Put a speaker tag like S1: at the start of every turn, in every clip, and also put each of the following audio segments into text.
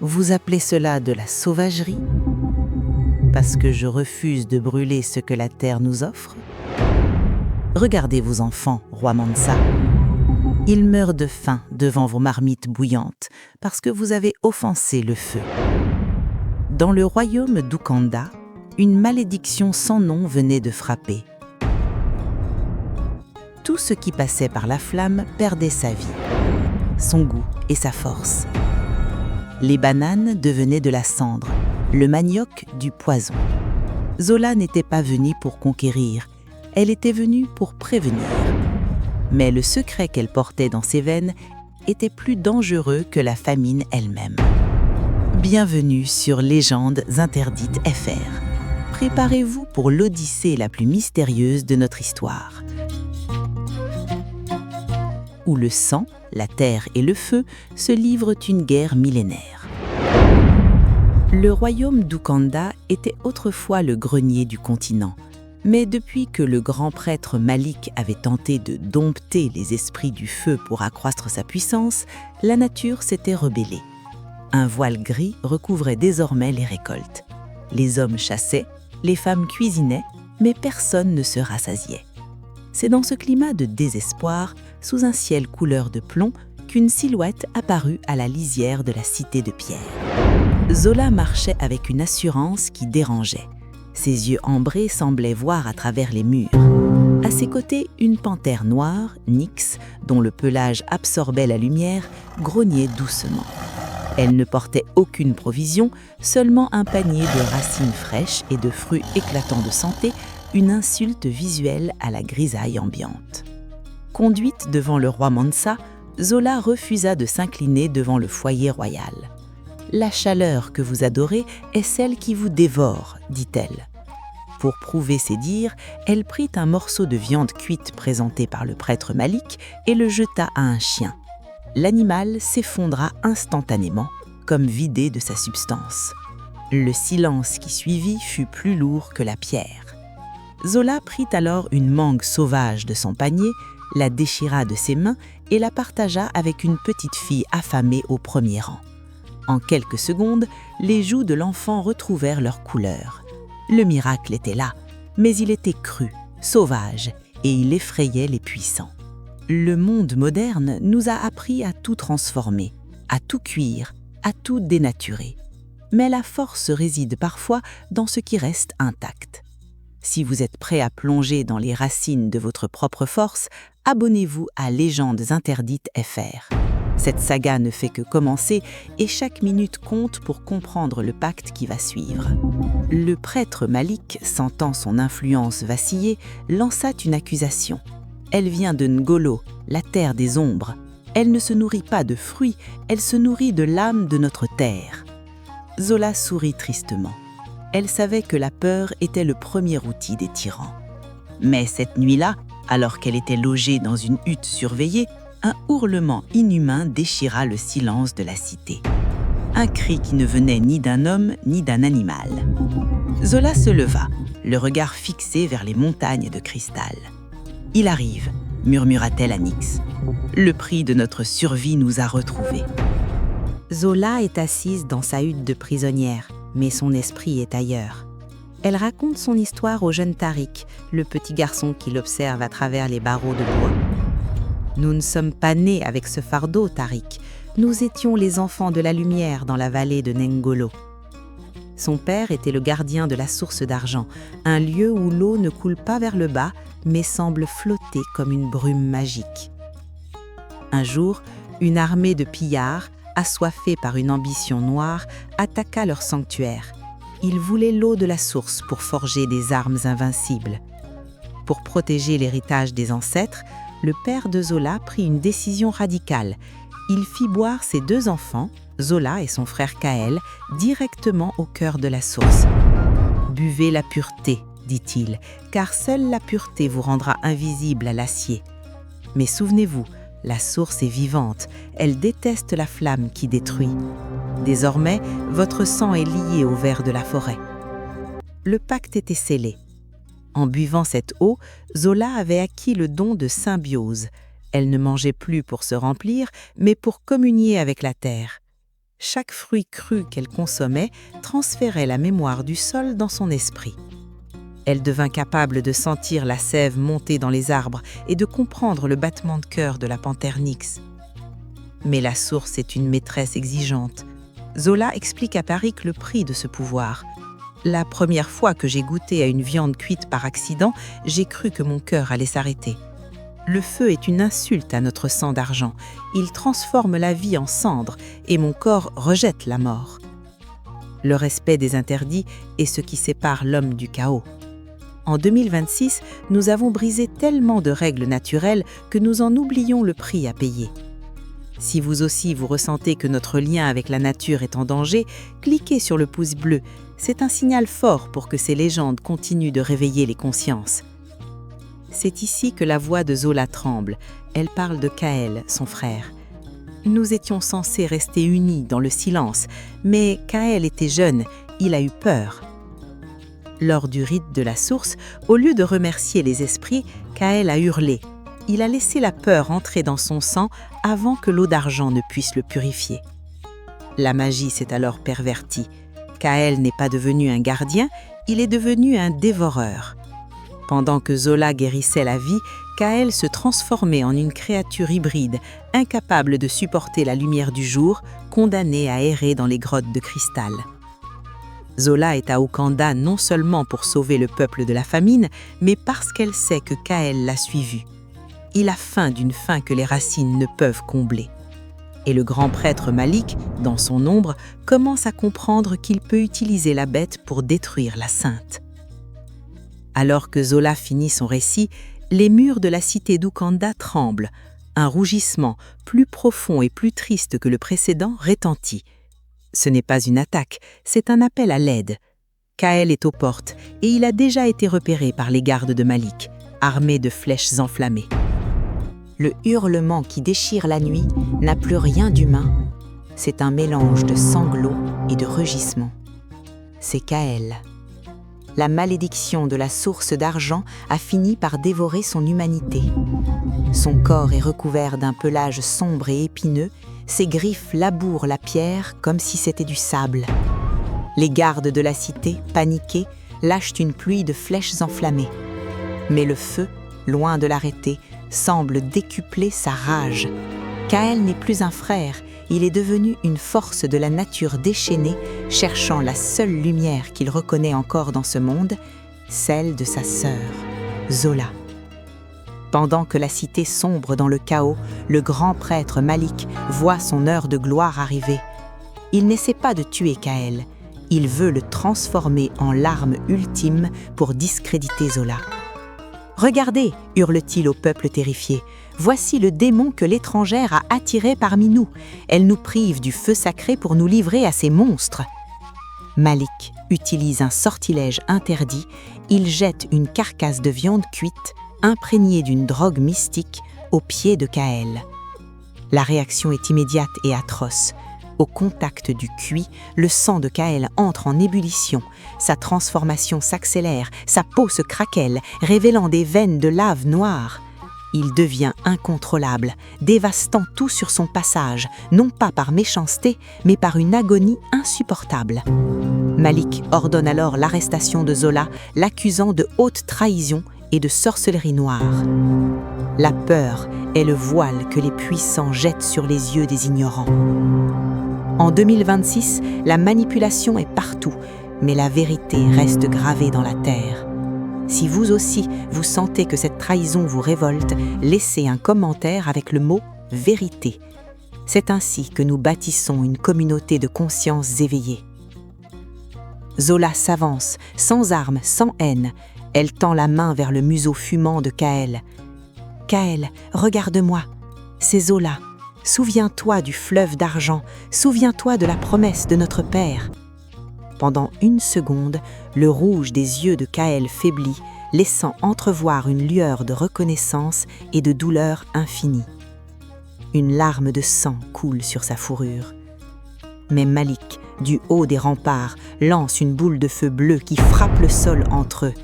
S1: Vous appelez cela de la sauvagerie? Parce que je refuse de brûler ce que la terre nous offre? Regardez vos enfants, roi Mansa. Ils meurent de faim devant vos marmites bouillantes parce que vous avez offensé le feu. Dans le royaume d'Ukanda, une malédiction sans nom venait de frapper. Tout ce qui passait par la flamme perdait sa vie, son goût et sa force. Les bananes devenaient de la cendre, le manioc du poison. Zola n'était pas venue pour conquérir, elle était venue pour prévenir. Mais le secret qu'elle portait dans ses veines était plus dangereux que la famine elle-même. Bienvenue sur Légendes interdites FR. Préparez-vous pour l'odyssée la plus mystérieuse de notre histoire, où le sang, la terre et le feu se livrent une guerre millénaire. Le royaume d'Ukanda était autrefois le grenier du continent, mais depuis que le grand prêtre Malik avait tenté de dompter les esprits du feu pour accroître sa puissance, la nature s'était rebellée. Un voile gris recouvrait désormais les récoltes. Les hommes chassaient, les femmes cuisinaient, mais personne ne se rassasiait. C'est dans ce climat de désespoir, sous un ciel couleur de plomb, qu'une silhouette apparut à la lisière de la cité de pierre. Zola marchait avec une assurance qui dérangeait. Ses yeux ambrés semblaient voir à travers les murs. À ses côtés, une panthère noire, Nyx, dont le pelage absorbait la lumière, grognait doucement. Elle ne portait aucune provision, seulement un panier de racines fraîches et de fruits éclatants de santé, une insulte visuelle à la grisaille ambiante. Conduite devant le roi Mansa, Zola refusa de s'incliner devant le foyer royal. « La chaleur que vous adorez est celle qui vous dévore, dit-elle. » Pour prouver ses dires, elle prit un morceau de viande cuite présenté par le prêtre Malik et le jeta à un chien. L'animal s'effondra instantanément, comme vidé de sa substance. Le silence qui suivit fut plus lourd que la pierre. Zola prit alors une mangue sauvage de son panier, la déchira de ses mains et la partagea avec une petite fille affamée au premier rang. En quelques secondes, les joues de l'enfant retrouvèrent leur couleur. Le miracle était là, mais il était cru, sauvage, et il effrayait les puissants. Le monde moderne nous a appris à tout transformer, à tout cuire, à tout dénaturer. Mais la force réside parfois dans ce qui reste intact. Si vous êtes prêt à plonger dans les racines de votre propre force, abonnez-vous à Légendes interdites FR. Cette saga ne fait que commencer et chaque minute compte pour comprendre le pacte qui va suivre. Le prêtre Malik, sentant son influence vaciller, lança une accusation. Elle vient de Ngolo, la terre des ombres. Elle ne se nourrit pas de fruits, elle se nourrit de l'âme de notre terre. Zola sourit tristement. Elle savait que la peur était le premier outil des tyrans. Mais cette nuit-là, alors qu'elle était logée dans une hutte surveillée, un hurlement inhumain déchira le silence de la cité. Un cri qui ne venait ni d'un homme ni d'un animal. Zola se leva, le regard fixé vers les montagnes de cristal. « Il arrive », murmura-t-elle à Nyx. « Le prix de notre survie nous a retrouvés. » Zola est assise dans sa hutte de prisonnière, mais son esprit est ailleurs. Elle raconte son histoire au jeune Tariq, le petit garçon qui l'observe à travers les barreaux de bois. « Nous ne sommes pas nés avec ce fardeau, Tariq. Nous étions les enfants de la lumière dans la vallée de Nengolo. » Son père était le gardien de la source d'argent, un lieu où l'eau ne coule pas vers le bas, mais semble flotter comme une brume magique. Un jour, une armée de pillards, assoiffés par une ambition noire, attaqua leur sanctuaire. Ils voulaient l'eau de la source pour forger des armes invincibles. Pour protéger l'héritage des ancêtres, le père de Zola prit une décision radicale. Il fit boire ses deux enfants, Zola et son frère Kaël, directement au cœur de la source. « Buvez la pureté, dit-il, car seule la pureté vous rendra invisible à l'acier. Mais souvenez-vous, la source est vivante, elle déteste la flamme qui détruit. Désormais, votre sang est lié au ver de la forêt. » Le pacte était scellé. En buvant cette eau, Zola avait acquis le don de symbiose. Elle ne mangeait plus pour se remplir, mais pour communier avec la terre. Chaque fruit cru qu'elle consommait transférait la mémoire du sol dans son esprit. Elle devint capable de sentir la sève monter dans les arbres et de comprendre le battement de cœur de la panthère Nyx. Mais la source est une maîtresse exigeante. Zola explique à Parik le prix de ce pouvoir. La première fois que j'ai goûté à une viande cuite par accident, j'ai cru que mon cœur allait s'arrêter. Le feu est une insulte à notre sang d'argent. Il transforme la vie en cendres et mon corps rejette la mort. Le respect des interdits est ce qui sépare l'homme du chaos. En 2026, nous avons brisé tellement de règles naturelles que nous en oublions le prix à payer. Si vous aussi vous ressentez que notre lien avec la nature est en danger, cliquez sur le pouce bleu. C'est un signal fort pour que ces légendes continuent de réveiller les consciences. C'est ici que la voix de Zola tremble. Elle parle de Kaël, son frère. Nous étions censés rester unis dans le silence, mais Kaël était jeune, il a eu peur. Lors du rite de la source, au lieu de remercier les esprits, Kaël a hurlé. Il a laissé la peur entrer dans son sang avant que l'eau d'argent ne puisse le purifier. La magie s'est alors pervertie. Kaël n'est pas devenu un gardien, il est devenu un dévoreur. Pendant que Zola guérissait la vie, Kaël se transformait en une créature hybride, incapable de supporter la lumière du jour, condamnée à errer dans les grottes de cristal. Zola est à Okanda non seulement pour sauver le peuple de la famine, mais parce qu'elle sait que Kaël l'a suivi. Il a faim d'une faim que les racines ne peuvent combler. Et le grand prêtre Malik, dans son ombre, commence à comprendre qu'il peut utiliser la bête pour détruire la sainte. Alors que Zola finit son récit, les murs de la cité d'Ukanda tremblent. Un rougissement, plus profond et plus triste que le précédent, retentit. Ce n'est pas une attaque, c'est un appel à l'aide. Kaël est aux portes et il a déjà été repéré par les gardes de Malik, armés de flèches enflammées. Le hurlement qui déchire la nuit n'a plus rien d'humain. C'est un mélange de sanglots et de rugissements. C'est Kaël. La malédiction de la source d'argent a fini par dévorer son humanité. Son corps est recouvert d'un pelage sombre et épineux, ses griffes labourent la pierre comme si c'était du sable. Les gardes de la cité, paniqués, lâchent une pluie de flèches enflammées. Mais le feu, loin de l'arrêter, semble décupler sa rage. Kaël n'est plus un frère, il est devenu une force de la nature déchaînée, cherchant la seule lumière qu'il reconnaît encore dans ce monde, celle de sa sœur, Zola. Pendant que la cité sombre dans le chaos, le grand prêtre Malik voit son heure de gloire arriver. Il n'essaie pas de tuer Kaël, il veut le transformer en l'arme ultime pour discréditer Zola. « Regardez !» hurle-t-il au peuple terrifié. « Voici le démon que l'étrangère a attiré parmi nous. Elle nous prive du feu sacré pour nous livrer à ces monstres. » Malik utilise un sortilège interdit. Il jette une carcasse de viande cuite, imprégnée d'une drogue mystique, aux pieds de Kaël. La réaction est immédiate et atroce. Au contact du cuit, le sang de Kaël entre en ébullition. Sa transformation s'accélère, sa peau se craquelle, révélant des veines de lave noire. Il devient incontrôlable, dévastant tout sur son passage, non pas par méchanceté, mais par une agonie insupportable. Malik ordonne alors l'arrestation de Zola, l'accusant de haute trahison et de sorcellerie noire. La peur est le voile que les puissants jettent sur les yeux des ignorants. En 2026, la manipulation est partout, mais la vérité reste gravée dans la terre. Si vous aussi, vous sentez que cette trahison vous révolte, laissez un commentaire avec le mot « vérité ». C'est ainsi que nous bâtissons une communauté de conscience éveillée. Zola s'avance, sans armes, sans haine. Elle tend la main vers le museau fumant de Kaël. « Kaël, regarde-moi, c'est Zola. Souviens-toi du fleuve d'argent, souviens-toi de la promesse de notre père. » Pendant une seconde, le rouge des yeux de Kaël faiblit, laissant entrevoir une lueur de reconnaissance et de douleur infinie. Une larme de sang coule sur sa fourrure. Mais Malik, du haut des remparts, lance une boule de feu bleu qui frappe le sol entre eux.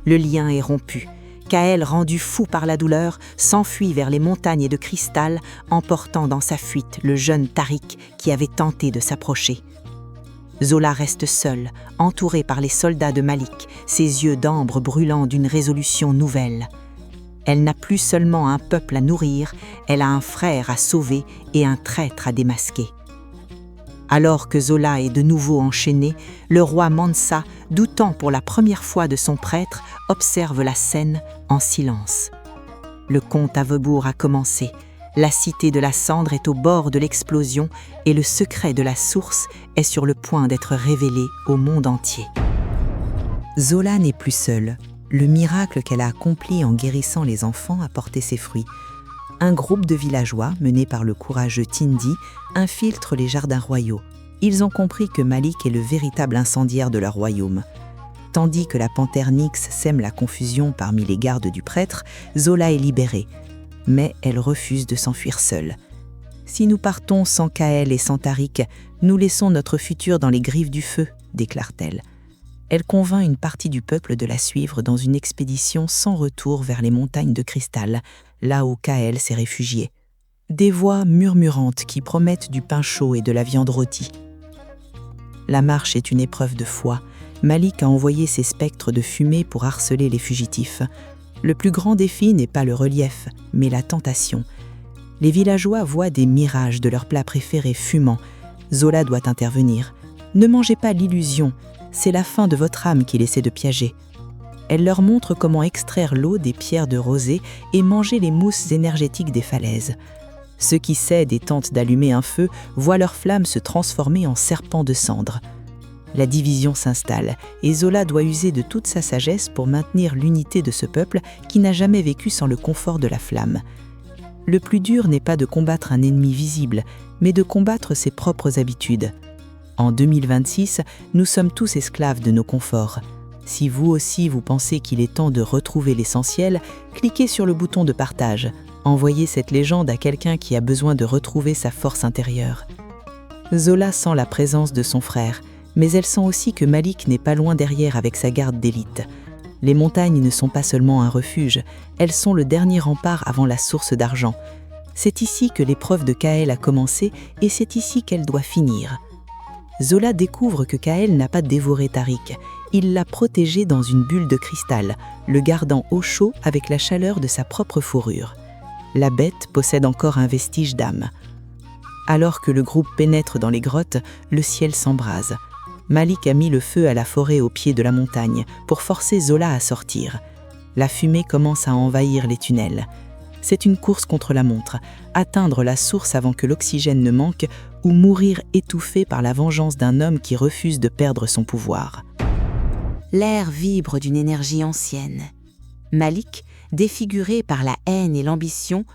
S1: Le lien est rompu. Kaël, rendu fou par la douleur, s'enfuit vers les montagnes de cristal, emportant dans sa fuite le jeune Tariq qui avait tenté de s'approcher. Zola reste seule, entourée par les soldats de Malik, ses yeux d'ambre brûlant d'une résolution nouvelle. Elle n'a plus seulement un peuple à nourrir, elle a un frère à sauver et un traître à démasquer. Alors que Zola est de nouveau enchaîné, le roi Mansa, doutant pour la première fois de son prêtre, observe la scène en silence. Le conte à Vebourg a commencé. La cité de la cendre est au bord de l'explosion et le secret de la source est sur le point d'être révélé au monde entier. Zola n'est plus seule. Le miracle qu'elle a accompli en guérissant les enfants a porté ses fruits. Un groupe de villageois, mené par le courageux Tindi, infiltre les jardins royaux. Ils ont compris que Malik est le véritable incendiaire de leur royaume. Tandis que la panthère Nyx sème la confusion parmi les gardes du prêtre, Zola est libérée. Mais elle refuse de s'enfuir seule. « Si nous partons sans Kaël et sans Tariq, nous laissons notre futur dans les griffes du feu », déclare-t-elle. Elle convainc une partie du peuple de la suivre dans une expédition sans retour vers les montagnes de cristal, là où Kaël s'est réfugié. Des voix murmurantes qui promettent du pain chaud et de la viande rôtie. La marche est une épreuve de foi. Malik a envoyé ses spectres de fumée pour harceler les fugitifs. Le plus grand défi n'est pas le relief, mais la tentation. Les villageois voient des mirages de leurs plats préférés fumant. Zola doit intervenir. Ne mangez pas l'illusion, c'est la faim de votre âme qu'il essaie de piéger. Elle leur montre comment extraire l'eau des pierres de rosée et manger les mousses énergétiques des falaises. Ceux qui cèdent et tentent d'allumer un feu voient leurs flammes se transformer en serpents de cendre. La division s'installe et Zola doit user de toute sa sagesse pour maintenir l'unité de ce peuple qui n'a jamais vécu sans le confort de la flamme. Le plus dur n'est pas de combattre un ennemi visible, mais de combattre ses propres habitudes. En 2026, nous sommes tous esclaves de nos conforts. Si vous aussi vous pensez qu'il est temps de retrouver l'essentiel, cliquez sur le bouton de partage. Envoyez cette légende à quelqu'un qui a besoin de retrouver sa force intérieure. Zola sent la présence de son frère, mais elle sent aussi que Malik n'est pas loin derrière avec sa garde d'élite. Les montagnes ne sont pas seulement un refuge, elles sont le dernier rempart avant la source d'argent. C'est ici que l'épreuve de Kaël a commencé et c'est ici qu'elle doit finir. Zola découvre que Kaël n'a pas dévoré Tariq. Il l'a protégé dans une bulle de cristal, le gardant au chaud avec la chaleur de sa propre fourrure. La bête possède encore un vestige d'âme. Alors que le groupe pénètre dans les grottes, le ciel s'embrase. Malik a mis le feu à la forêt au pied de la montagne pour forcer Zola à sortir. La fumée commence à envahir les tunnels. C'est une course contre la montre, atteindre la source avant que l'oxygène ne manque ou mourir étouffé par la vengeance d'un homme qui refuse de perdre son pouvoir. L'air vibre d'une énergie ancienne. Malik, défiguré par la haine et l'ambition,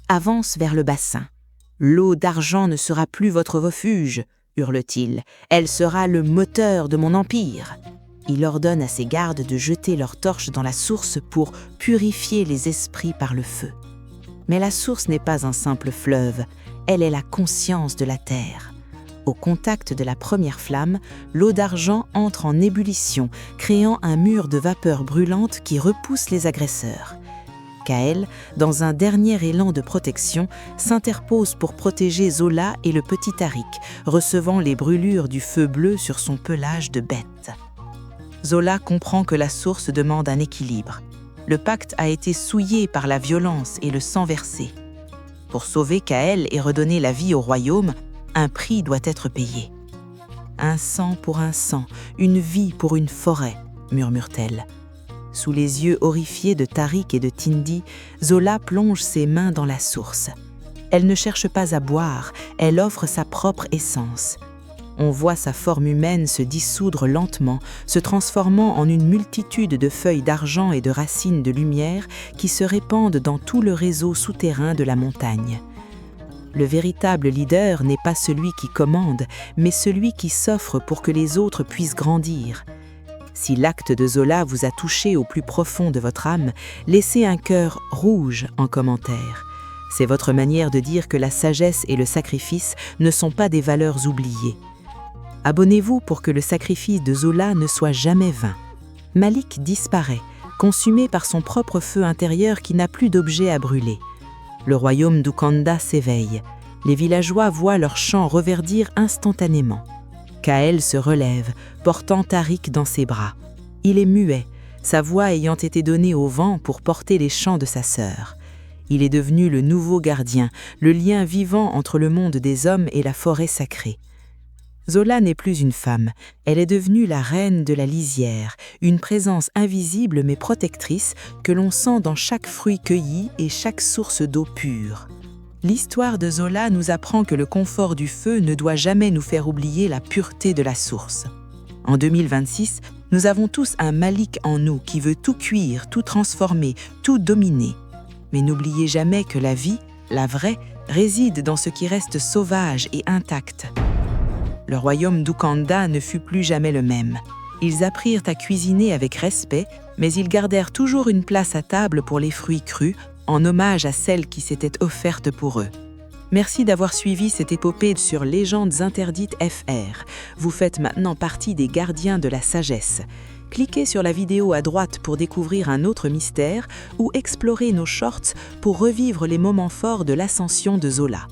S1: avance vers le bassin. « L'eau d'argent ne sera plus votre refuge !» hurle-t-il. « Elle sera le moteur de mon empire !» Il ordonne à ses gardes de jeter leurs torches dans la source pour purifier les esprits par le feu. Mais la source n'est pas un simple fleuve, elle est la conscience de la terre. Au contact de la première flamme, l'eau d'argent entre en ébullition, créant un mur de vapeur brûlante qui repousse les agresseurs. Kaël, dans un dernier élan de protection, s'interpose pour protéger Zola et le petit Tariq, recevant les brûlures du feu bleu sur son pelage de bête. Zola comprend que la source demande un équilibre. Le pacte a été souillé par la violence et le sang versé. Pour sauver Kaël et redonner la vie au royaume, un prix doit être payé. « Un sang pour un sang, une vie pour une forêt », murmure-t-elle. Sous les yeux horrifiés de Tariq et de Tindi, Zola plonge ses mains dans la source. Elle ne cherche pas à boire, elle offre sa propre essence. On voit sa forme humaine se dissoudre lentement, se transformant en une multitude de feuilles d'argent et de racines de lumière qui se répandent dans tout le réseau souterrain de la montagne. Le véritable leader n'est pas celui qui commande, mais celui qui s'offre pour que les autres puissent grandir. Si l'acte de Zola vous a touché au plus profond de votre âme, laissez un cœur rouge en commentaire. C'est votre manière de dire que la sagesse et le sacrifice ne sont pas des valeurs oubliées. Abonnez-vous pour que le sacrifice de Zola ne soit jamais vain. Malik disparaît, consumé par son propre feu intérieur qui n'a plus d'objet à brûler. Le royaume d'Ukanda s'éveille. Les villageois voient leurs champs reverdir instantanément. Kaël se relève, portant Tariq dans ses bras. Il est muet, sa voix ayant été donnée au vent pour porter les chants de sa sœur. Il est devenu le nouveau gardien, le lien vivant entre le monde des hommes et la forêt sacrée. Zola n'est plus une femme, elle est devenue la reine de la lisière, une présence invisible mais protectrice que l'on sent dans chaque fruit cueilli et chaque source d'eau pure. L'histoire de Zola nous apprend que le confort du feu ne doit jamais nous faire oublier la pureté de la source. En 2026, nous avons tous un Malik en nous qui veut tout cuire, tout transformer, tout dominer. Mais n'oubliez jamais que la vie, la vraie, réside dans ce qui reste sauvage et intact. Le royaume d'Ukanda ne fut plus jamais le même. Ils apprirent à cuisiner avec respect, mais ils gardèrent toujours une place à table pour les fruits crus, en hommage à celle qui s'était offerte pour eux. Merci d'avoir suivi cette épopée sur Légendes Interdites FR. Vous faites maintenant partie des gardiens de la sagesse. Cliquez sur la vidéo à droite pour découvrir un autre mystère ou explorez nos shorts pour revivre les moments forts de l'ascension de Zola.